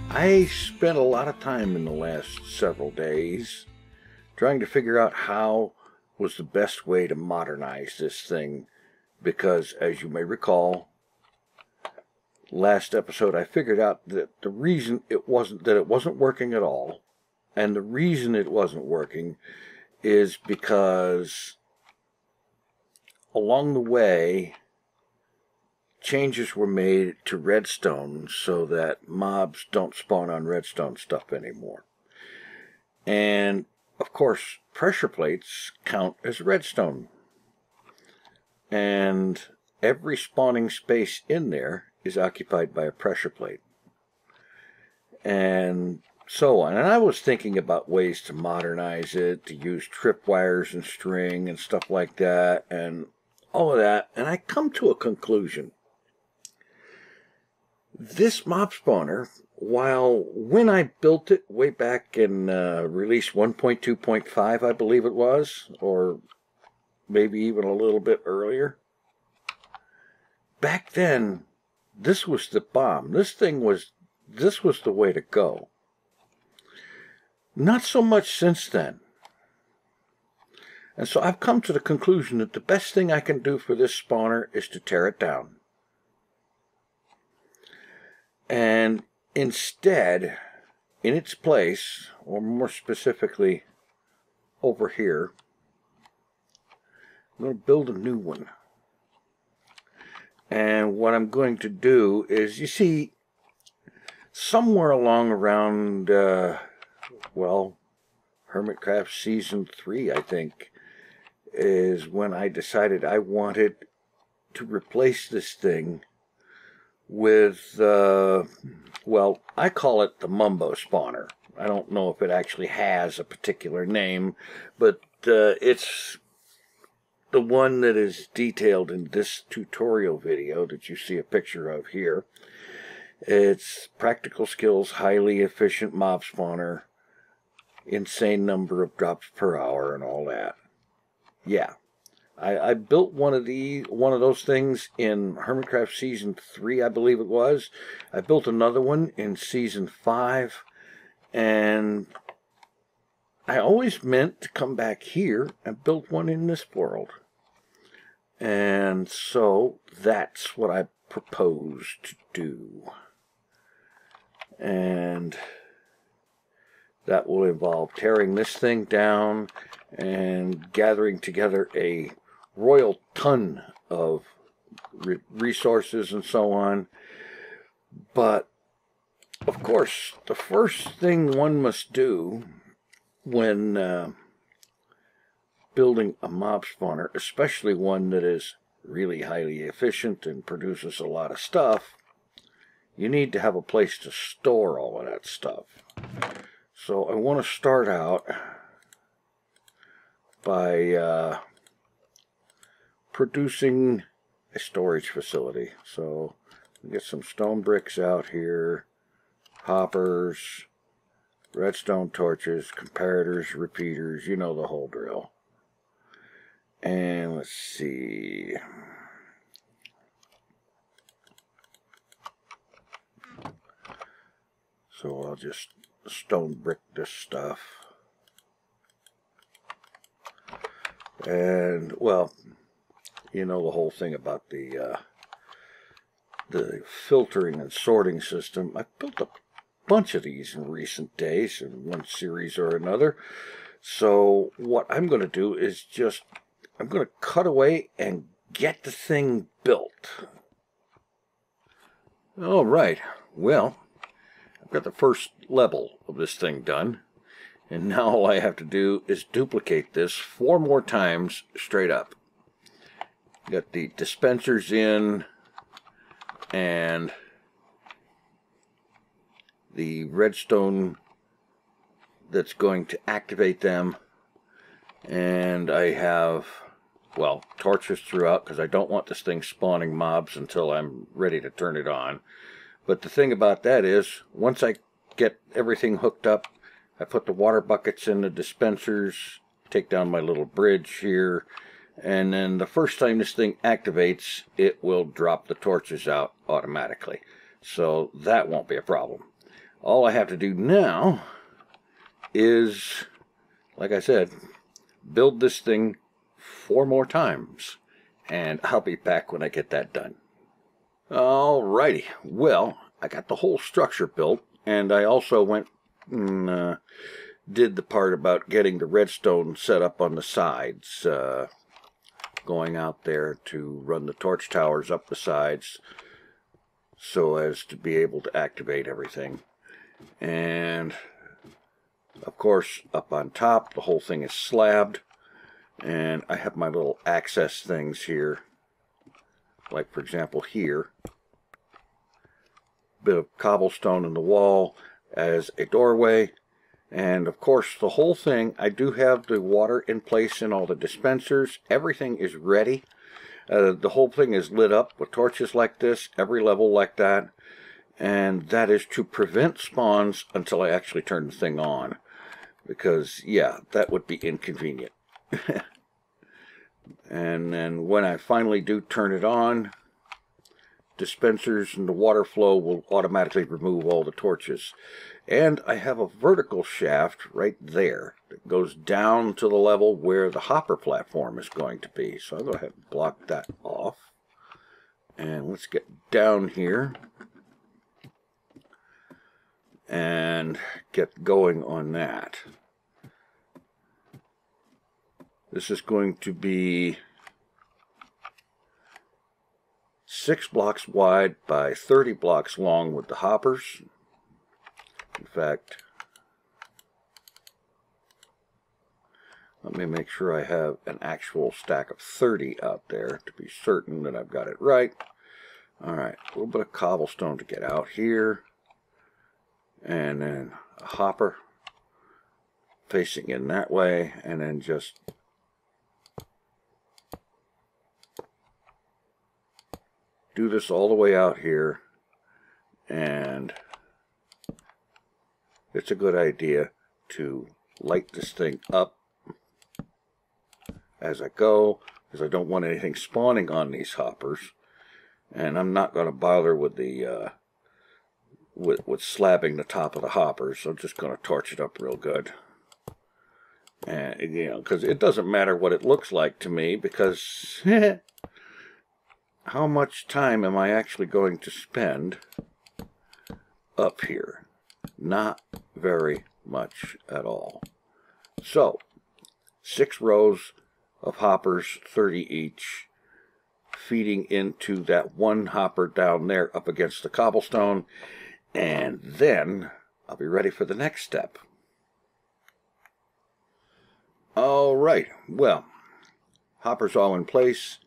I spent a lot of time in the last several days trying to figure out how was the best way to modernize this thing, because as you may recall, last episode I figured out that the reason it wasn't working at all, and the reason it wasn't working is because along the way changes were made to redstone so that mobs don't spawn on redstone stuff anymore. And of course, pressure plates count as redstone. And every spawning space in there is occupied by a pressure plate. And so on. And I was thinking about ways to modernize it, to use tripwires and string and stuff like that, and all of that. And I come to a conclusion. This mob spawner, while when I built it way back in release 1.2.5, I believe it was, or maybe even a little bit earlier, back then, this was the bomb. This was the way to go. Not so much since then. And so I've come to the conclusion that the best thing I can do for this spawner is to tear it down. And instead, in its place, or more specifically over here, I'm going to build a new one. And what I'm going to do is, you see, somewhere along around, Hermitcraft Season 3, I think, is when I decided I wanted to replace this thing with, I call it the Mumbo Spawner. I don't know if it actually has a particular name, but it's the one that is detailed in this tutorial video that you see a picture of here. It's practical skills, highly efficient mob spawner, insane number of drops per hour, and all that. Yeah. I built one of those things in Hermitcraft Season 3, I believe it was. I built another one in Season 5, and I always meant to come back here and build one in this world. And so that's what I propose to do. And that will involve tearing this thing down and gathering together a royal ton of resources and so on. But, of course, the first thing one must do when building a mob spawner, especially one that is really highly efficient and produces a lot of stuff, you need to have a place to store all of that stuff. So I want to start out by producing a storage facility. So get some stone bricks out here, hoppers, redstone torches, comparators, repeaters, you know the whole drill. And let's see. So I'll just stone brick this stuff. And, well, you know the whole thing about the filtering and sorting system. I've built a bunch of these in recent days in one series or another. So what I'm going to do is I'm going to cut away and get the thing built. All right. Well, I've got the first level of this thing done. And now all I have to do is duplicate this 4 more times straight up. Got the dispensers in and the redstone that's going to activate them. And I have, torches throughout because I don't want this thing spawning mobs until I'm ready to turn it on. But the thing about that is, once I get everything hooked up, I put the water buckets in the dispensers, take down my little bridge here, and then the first time this thing activates, it will drop the torches out automatically. So that won't be a problem. All I have to do now is, like I said, build this thing 4 more times. And I'll be back when I get that done. Alrighty, well, I got the whole structure built, and I also went and did the part about getting the redstone set up on the sides, going out there to run the torch towers up the sides so as to be able to activate everything. And of course, up on top, the whole thing is slabbed, and I have my little access things here, like for example here, bit of cobblestone in the wall as a doorway. And of course, the whole thing, I do have the water in place in all the dispensers. Everything is ready. The whole thing is lit up with torches like this, every level like that. And that is to prevent spawns until I actually turn the thing on. Because, yeah, that would be inconvenient. And then when I finally do turn it on, dispensers and the water flow will automatically remove all the torches. And I have a vertical shaft right there that goes down to the level where the hopper platform is going to be. So I'll go ahead and block that off. And let's get down here and get going on that. This is going to be 6 blocks wide by 30 blocks long with the hoppers. In fact, let me make sure I have an actual stack of 30 out there to be certain that I've got it right. Alright, a little bit of cobblestone to get out here. And then a hopper facing in that way, and then just do this all the way out here. And it's a good idea to light this thing up as I go, because I don't want anything spawning on these hoppers. And I'm not going to bother with the with slabbing the top of the hoppers. So I'm just going to torch it up real good. And you know, because it doesn't matter what it looks like to me, because how much time am I actually going to spend up here? Not very much at all. So 6 rows of hoppers, 30 each, feeding into that one hopper down there up against the cobblestone, and then I'll be ready for the next step. Alright, well, hoppers all in place.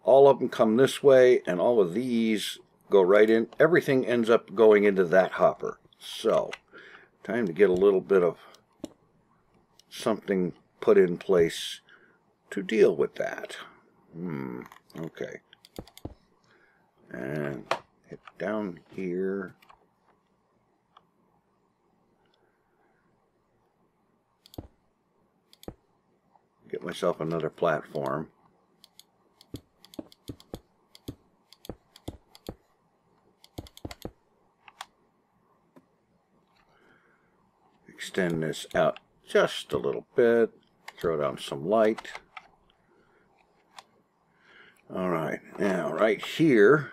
All of them come this way, and all of these go right in. Everything ends up going into that hopper. So, time to get a little bit of something put in place to deal with that. Okay. And hit down here. Get myself another platform. Extend this out just a little bit. Throw down some light. Alright, now right here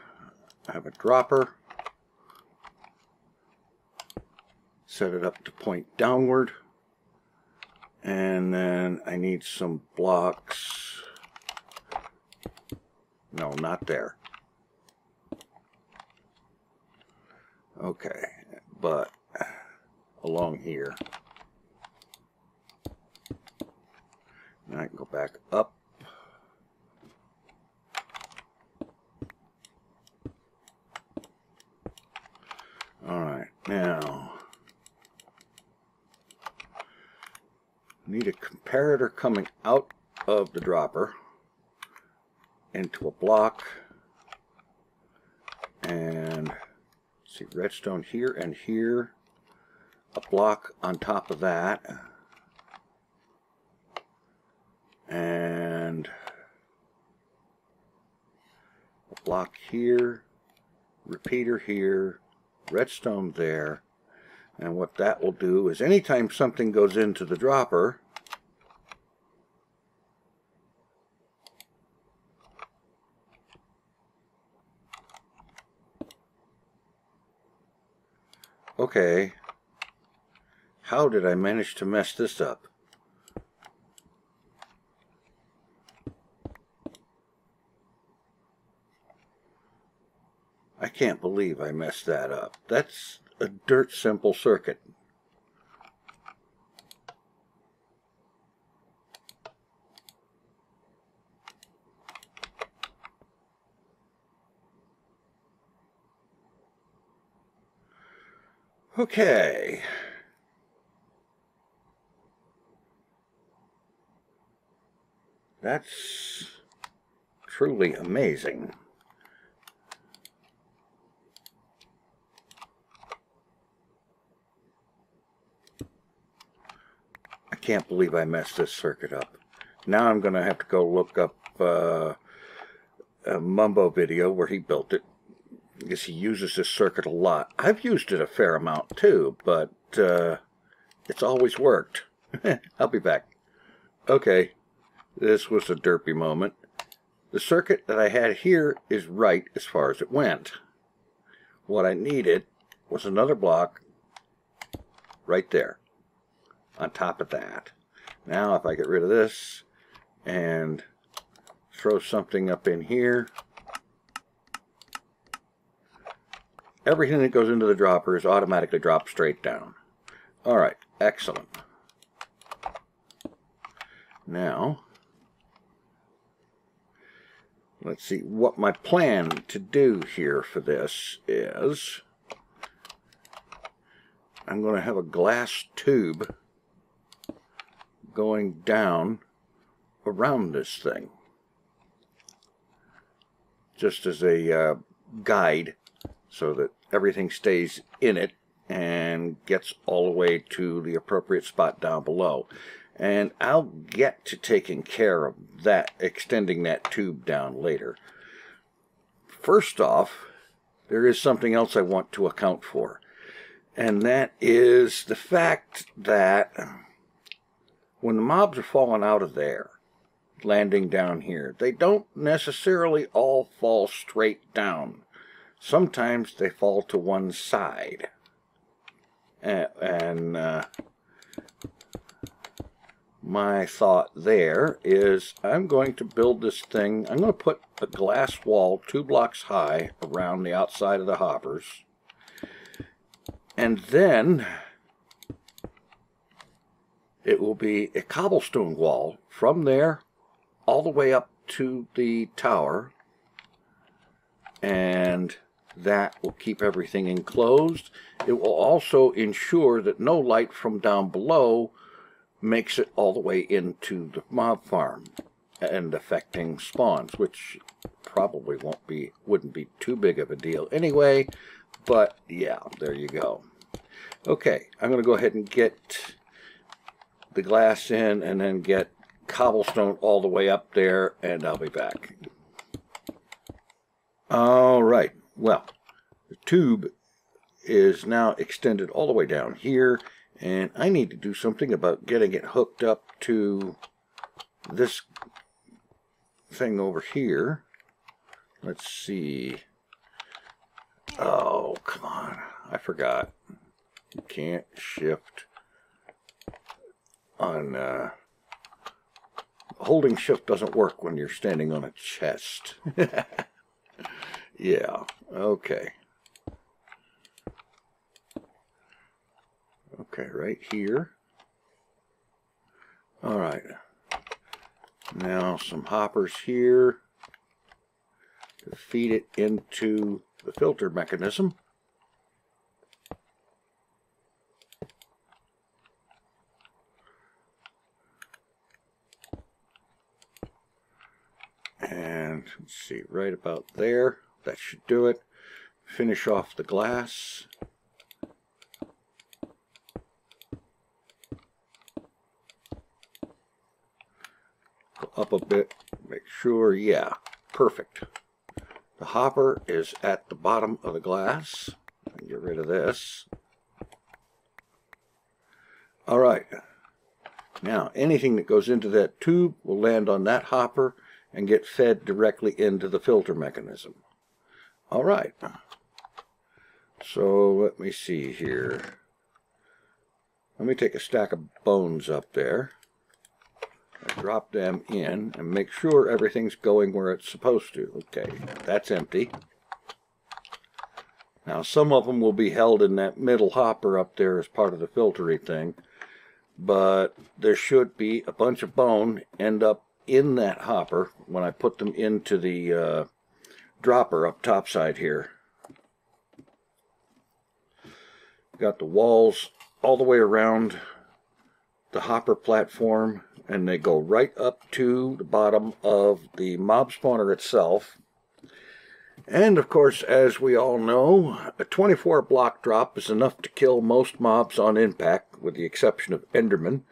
I have a dropper. Set it up to point downward. And then I need some blocks. No, not there. Okay, but along here. Now I can go back up. Alright, now need a comparator coming out of the dropper into a block, and see, redstone here and here, a block on top of that, and a block here, repeater here, redstone there. And what that will do is anytime something goes into the dropper, okay, how did I manage to mess this up? I can't believe I messed that up. That's a dirt simple circuit. Okay. That's truly amazing. I can't believe I messed this circuit up. Now I'm going to have to go look up a Mumbo video where he built it, because he uses this circuit a lot. I've used it a fair amount too, but it's always worked. I'll be back. Okay, this was a derpy moment. The circuit that I had here is right as far as it went. What I needed was another block right there on top of that. Now if I get rid of this and throw something up in here, everything that goes into the dropper is automatically dropped straight down. Alright, excellent. Now, let's see, what my plan to do here for this is, I'm going to have a glass tube going down around this thing, just as a guide, so that everything stays in it and gets all the way to the appropriate spot down below. And I'll get to taking care of that, extending that tube down later. First off, there is something else I want to account for, and that is the fact that when the mobs are falling out of there, landing down here, they don't necessarily all fall straight down. Sometimes they fall to one side. And my thought there is I'm going to build this thing. I'm going to put a glass wall 2 blocks high around the outside of the hoppers. And then it will be a cobblestone wall from there all the way up to the tower. And that will keep everything enclosed. It will also ensure that no light from down below makes it all the way into the mob farm and affecting spawns, which probably wouldn't be too big of a deal anyway, but yeah, there you go. Okay, I'm going to go ahead and get the glass in and then get cobblestone all the way up there, and I'll be back. All right, well, the tube is now extended all the way down here, and I need to do something about getting it hooked up to this thing over here. Let's see. Oh, come on. I forgot. You can't shift on... holding shift doesn't work when you're standing on a chest. Yeah, okay. Okay, right here. All right. Now some hoppers here to feed it into the filter mechanism. And let's see, right about there. That should do it. Finish off the glass. Go up a bit, make sure, yeah, perfect. The hopper is at the bottom of the glass. Get rid of this. All right. Now, anything that goes into that tube will land on that hopper and get fed directly into the filter mechanism. All right. So let me see here. Let me take a stack of bones up there. I drop them in and make sure everything's going where it's supposed to. Okay, that's empty. Now some of them will be held in that middle hopper up there as part of the filtering thing, but there should be a bunch of bone end up in that hopper when I put them into the dropper up top side here. Got the walls all the way around the hopper platform, and they go right up to the bottom of the mob spawner itself. And of course, as we all know, a 24 block drop is enough to kill most mobs on impact, with the exception of Enderman.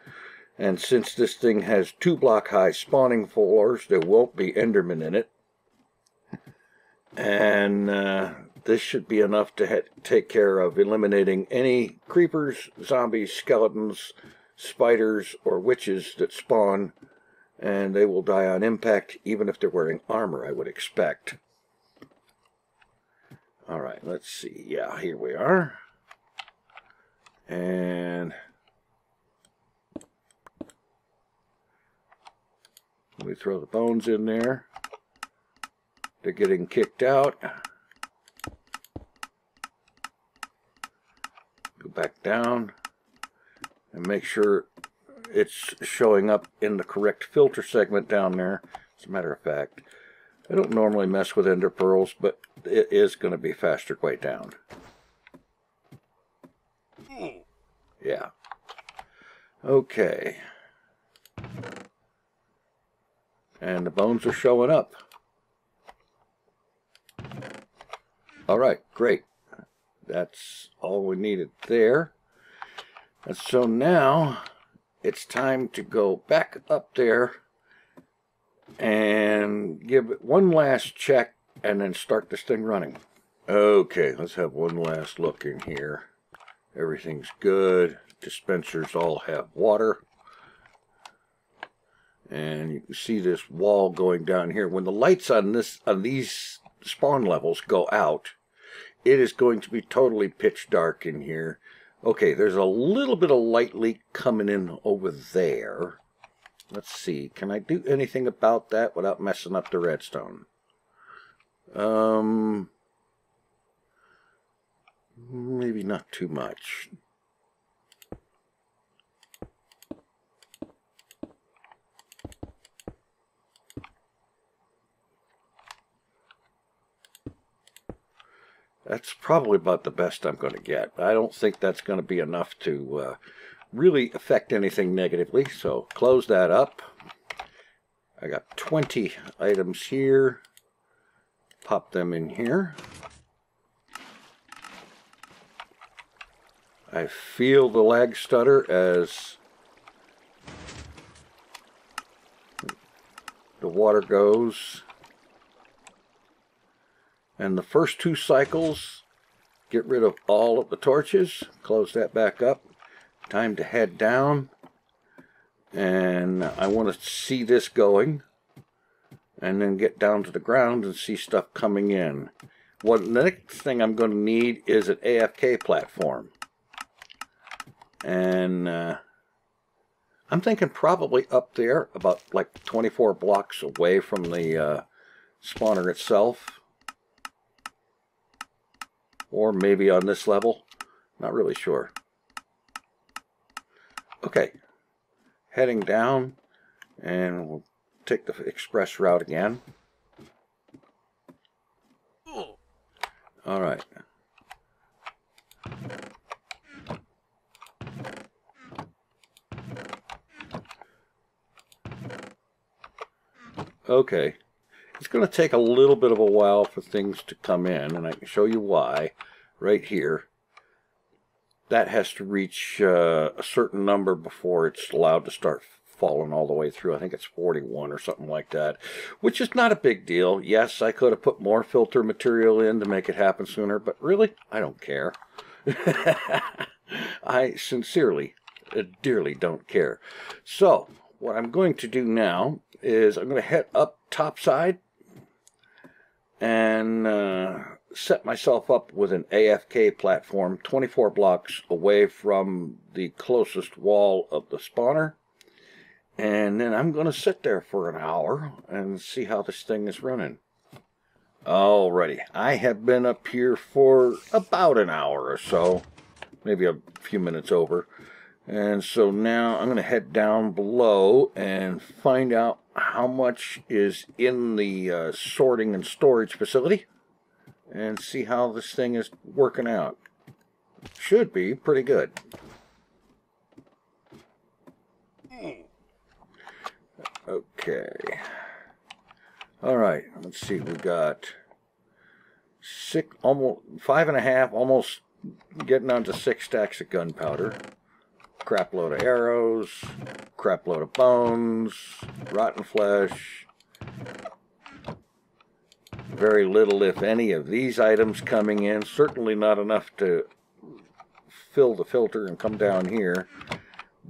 And since this thing has 2 block high spawning floors, there won't be Enderman in it. And this should be enough to take care of eliminating any creepers, zombies, skeletons, spiders, or witches that spawn, and they will die on impact even if they're wearing armor, I would expect. Alright, let's see. Yeah, here we are. And we throw the bones in there. They're getting kicked out. Go back down and make sure it's showing up in the correct filter segment down there. As a matter of fact, I don't normally mess with ender pearls, but it is going to be faster way down. Yeah. Okay. And the bones are showing up. All right, great. That's all we needed there. And so now it's time to go back up there and give it one last check and then start this thing running. Okay, let's have one last look in here. Everything's good. Dispensers all have water. And you can see this wall going down here. When the lights on these spawn levels go out, it is going to be totally pitch dark in here. Okay, there's a little bit of light leak coming in over there. Let's see, can I do anything about that without messing up the redstone? Maybe not too much. That's probably about the best I'm going to get. I don't think that's going to be enough to really affect anything negatively. So close that up. I got 20 items here. Pop them in here. I feel the lag stutter as the water goes. And the first 2 cycles, get rid of all of the torches. Close that back up. Time to head down. And I want to see this going. And then get down to the ground and see stuff coming in. The next thing I'm going to need is an AFK platform. And I'm thinking probably up there, about like 24 blocks away from the spawner itself. Or maybe on this level. Not really sure. Okay. Heading down. And we'll take the express route again. Alright. Okay. It's going to take a little bit of a while for things to come in, and I can show you why right here. That has to reach a certain number before it's allowed to start fallen all the way through. I think it's 41 or something like that, which is not a big deal. Yes, I could have put more filter material in to make it happen sooner, but really, I don't care. I sincerely, dearly don't care. So, what I'm going to do now is I'm going to head up topside and set myself up with an AFK platform 24 blocks away from the closest wall of the spawner. And then I'm going to sit there for an hour and see how this thing is running. Alrighty, I have been up here for about an hour or so, maybe a few minutes over. And so now I'm going to head down below and find out how much is in the sorting and storage facility and see how this thing is working out. Should be pretty good. Okay. Alright, let's see, we got almost 5.5, almost getting on to 6 stacks of gunpowder. Crap load of arrows, crap load of bones, rotten flesh. Very little, if any, of these items coming in. Certainly not enough to fill the filter and come down here.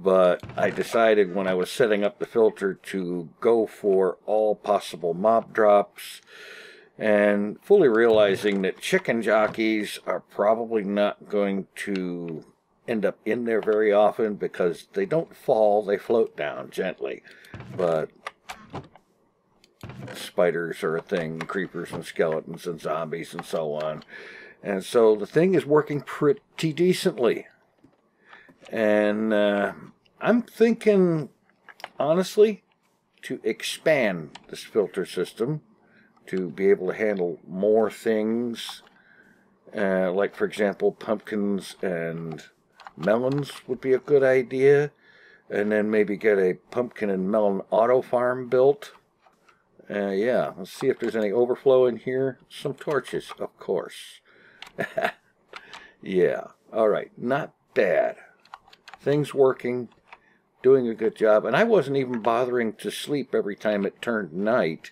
But I decided when I was setting up the filter to go for all possible mob drops, and fully realizing that chicken jockeys are probably not going to end up in there very often because they don't fall, they float down gently. But spiders are a thing, creepers and skeletons and zombies and so on. And so the thing is working pretty decently. And I'm thinking, honestly, to expand this filter system to be able to handle more things. Like, for example, pumpkins and melons would be a good idea. And then maybe get a pumpkin and melon auto farm built. Yeah, let's see if there's any overflow in here. Some torches, of course. Yeah, alright, not bad. Things working, doing a good job. And I wasn't even bothering to sleep every time it turned night.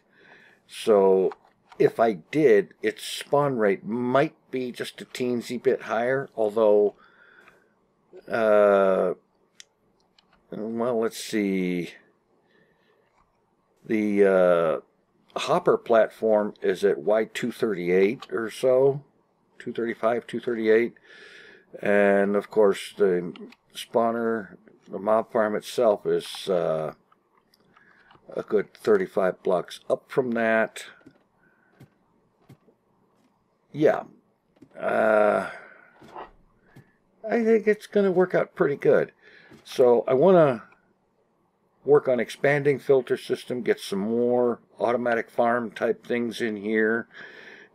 So if I did, its spawn rate might be just a teensy bit higher. Although, well, let's see. The hopper platform is at Y238 or so. 235, 238. And of course the spawner, the mob farm itself is a good 35 blocks up from that. Yeah. I think it's going to work out pretty good. So I want to work on expanding filter system, get some more automatic farm type things in here.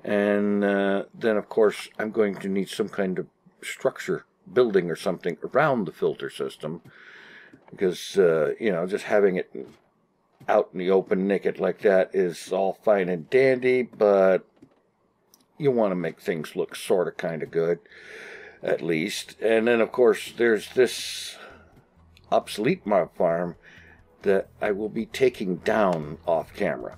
And then, of course, I'm going to need some kind of structure, building or something around the filter system. Because, you know, just having it out in the open naked like that is all fine and dandy, but you want to make things look sort of kind of good, at least. And then, of course, there's this obsolete mob farm that I will be taking down off camera.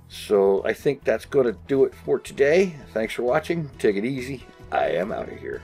So I think that's going to do it for today. Thanks for watching. Take it easy. I am out of here.